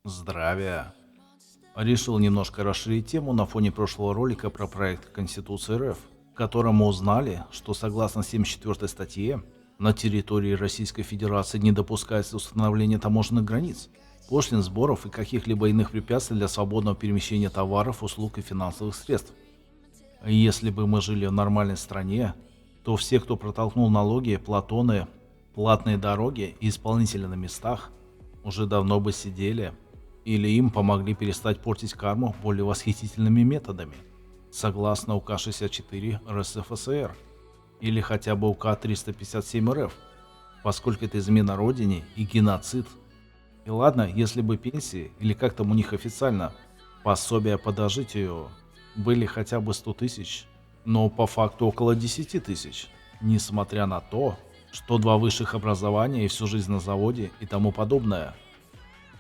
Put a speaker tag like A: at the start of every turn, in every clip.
A: Здравия. Решил немножко расширить тему на фоне прошлого ролика про проект Конституции РФ, в котором мы узнали, что согласно 74 статье на территории Российской Федерации не допускается установление таможенных границ, пошлин, сборов и каких-либо иных препятствий для свободного перемещения товаров, услуг и финансовых средств. Если бы мы жили в нормальной стране, то все, кто протолкнул налоги, платоны, платные дороги и исполнители на местах, уже давно бы сидели, или им помогли перестать портить карму более восхитительными методами, согласно УК 64 РСФСР, или хотя бы УК 357 РФ, поскольку это измена родине и геноцид. И ладно, если бы пенсии, или как там у них официально, пособия по дожитию, были хотя бы 100 тысяч, но по факту около 10 тысяч, несмотря на то, что 2 высших образования и всю жизнь на заводе и тому подобное.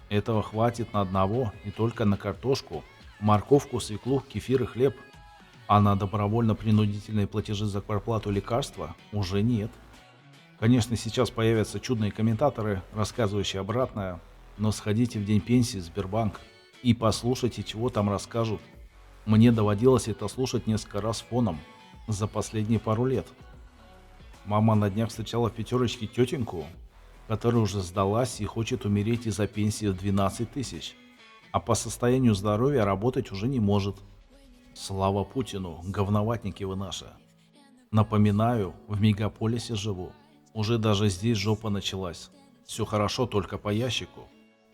A: Этого хватит на одного и только на картошку, морковку, свеклу, кефир и хлеб. А на добровольно-принудительные платежи за квартплату лекарства уже нет. Конечно, сейчас появятся чудные комментаторы, рассказывающие обратное, но сходите в день пенсии в Сбербанк и послушайте, чего там расскажут. Мне доводилось это слушать несколько раз фоном за последние пару лет. Мама на днях встречала в пятерочке тетеньку, которая уже сдалась и хочет умереть из-за пенсии в 12 тысяч, а по состоянию здоровья работать уже не может. Слава Путину, говноватники вы наши. Напоминаю, в мегаполисе живу. Уже даже здесь жопа началась. Все хорошо только по ящику.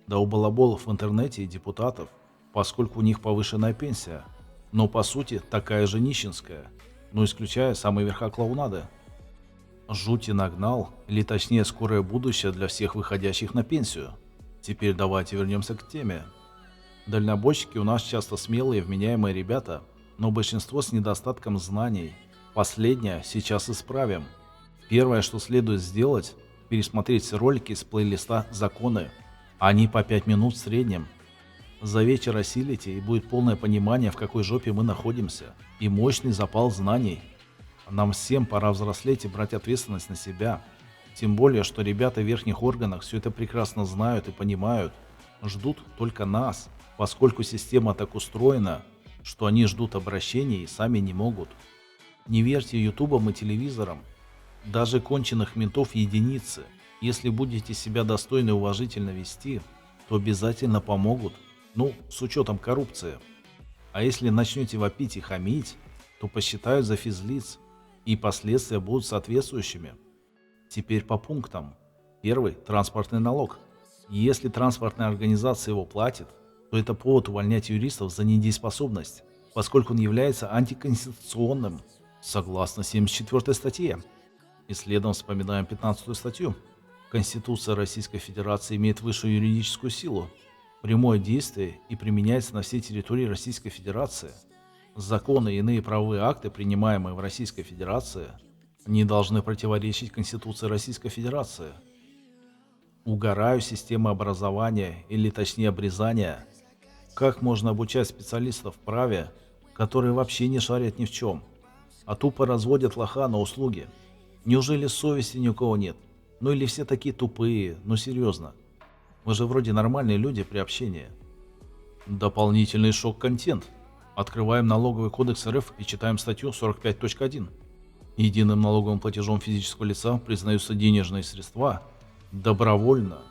A: Да у балаболов в интернете и депутатов, поскольку у них повышенная пенсия. Но по сути такая же нищенская, но исключая самые верха клоунады. Жути нагнал, или точнее скорое будущее для всех выходящих на пенсию. Теперь давайте вернемся к теме. Дальнобойщики у нас часто смелые, вменяемые ребята, но большинство с недостатком знаний. Последнее сейчас исправим. Первое, что следует сделать, пересмотреть все ролики с плейлиста «Законы». Они по 5 минут в среднем. За вечер осилите, и будет полное понимание, в какой жопе мы находимся, и мощный запал знаний. Нам всем пора взрослеть и брать ответственность на себя. Тем более, что ребята в верхних органах все это прекрасно знают и понимают. Ждут только нас, поскольку система так устроена, что они ждут обращений и сами не могут. Не верьте ютубам и телевизорам. Даже конченых ментов единицы. Если будете себя достойно и уважительно вести, то обязательно помогут. Ну, с учетом коррупции. А если начнете вопить и хамить, то посчитают за физлиц. И последствия будут соответствующими. Теперь по пунктам. Первый – транспортный налог. Если транспортная организация его платит, то это повод увольнять юристов за недееспособность, поскольку он является антиконституционным, согласно 74 статье. И следом вспоминаем 15 статью. Конституция Российской Федерации имеет высшую юридическую силу, прямое действие и применяется на всей территории Российской Федерации. Законы и иные правовые акты, принимаемые в Российской Федерации, не должны противоречить Конституции Российской Федерации. Угораю системы образования, или точнее обрезания. Как можно обучать специалистов в праве, которые вообще не шарят ни в чем, а тупо разводят лоха на услуги? Неужели совести ни у кого нет? Ну или все такие тупые, ну серьезно. Вы же вроде нормальные люди при общении. Дополнительный шок-контент. Открываем налоговый кодекс РФ и читаем статью 45.1. Единым налоговым платежом физического лица признаются денежные средства добровольно,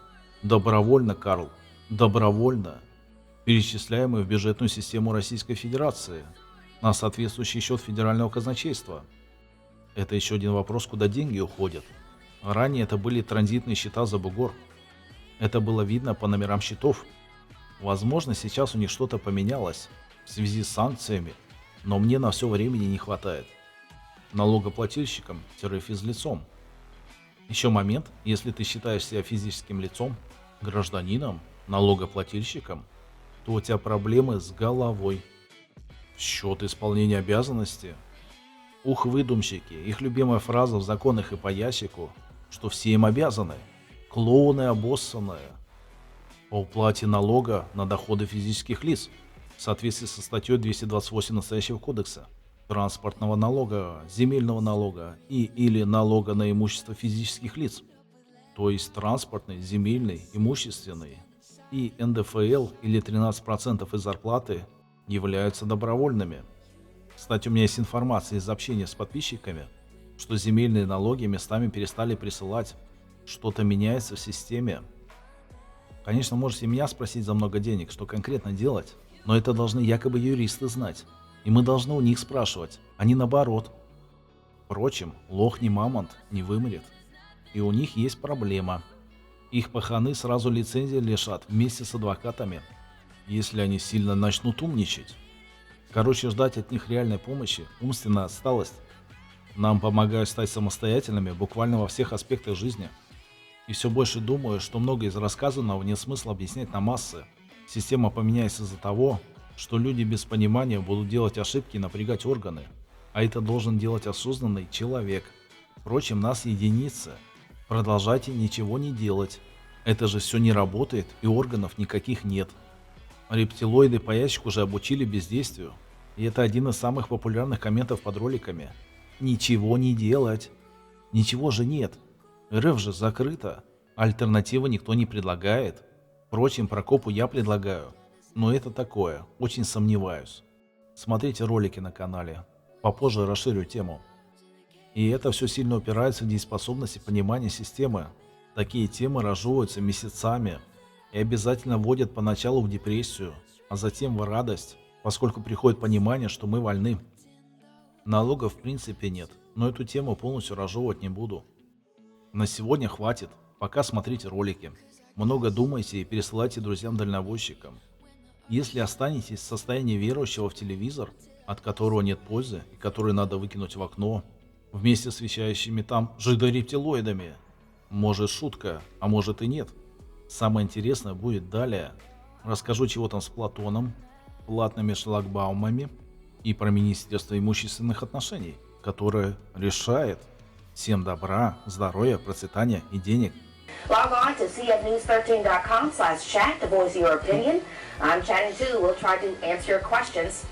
A: Карл, добровольно, перечисляемые в бюджетную систему Российской Федерации на соответствующий счет федерального казначейства. Это еще один вопрос, куда деньги уходят. Ранее это были транзитные счета за бугор. Это было видно по номерам счетов. Возможно, сейчас у них что-то поменялось в связи с санкциями, но мне на все времени не хватает. Налогоплательщиком-физлицом. Еще момент, если ты считаешь себя физическим лицом, гражданином, налогоплательщиком, то у тебя проблемы с головой. Счет исполнения обязанности. Ух, выдумщики, их любимая фраза в законах и по ящику, что все им обязаны. Клоуны обоссанные. По уплате налога на доходы физических лиц в соответствии со статьей 228 настоящего кодекса, транспортного налога, земельного налога и или налога на имущество физических лиц, то есть транспортный, земельный, имущественный. И НДФЛ или 13% из зарплаты являются добровольными. Кстати, у меня есть информация из общения с подписчиками, что земельные налоги местами перестали присылать. Что-то меняется в системе. Конечно, можете меня спросить за много денег, что конкретно делать, но это должны якобы юристы знать. И мы должны у них спрашивать, а не наоборот. Впрочем, лох не мамонт, не вымрет. И у них есть проблема. Их паханы сразу лицензии лишат вместе с адвокатами, если они сильно начнут умничать. Короче, ждать от них реальной помощи, умственная отсталость. Нам помогают стать самостоятельными буквально во всех аспектах жизни. И все больше думаю, что многое из рассказанного нет смысла объяснять на массы. Система поменяется из-за того, что люди без понимания будут делать ошибки и напрягать органы. А это должен делать осознанный человек. Впрочем, нас единицы. Продолжайте ничего не делать. Это же все не работает и органов никаких нет. Рептилоиды по ящику уже обучили бездействию. И это один из самых популярных комментов под роликами. Ничего не делать. Ничего же нет. РФ же закрыто. Альтернативы никто не предлагает. Впрочем, Прокопу я предлагаю. Но это такое, очень сомневаюсь. Смотрите ролики на канале. Попозже расширю тему. И это все сильно упирается в дееспособность и понимание системы. Такие темы разжевываются месяцами и обязательно вводят поначалу в депрессию, а затем в радость, поскольку приходит понимание, что мы вольны. Налогов в принципе нет, но эту тему полностью разжевывать не буду. На сегодня хватит, пока смотрите ролики. Много думайте и пересылайте друзьям-дальнобойщикам. Если останетесь в состоянии верующего в телевизор, от которого нет пользы и который надо выкинуть в окно, вместе с вещающими там жидорептилоидами, может шутка, а может и нет. Самое интересное будет далее. Расскажу, чего там с Платоном, платными шлагбаумами и про Министерство имущественных отношений, которое решает. Всем добра, здоровья, процветания и денег.
B: Log on to cfnews13.com/chat to voice your opinion. I'm chatting too. We'll try to answer your questions.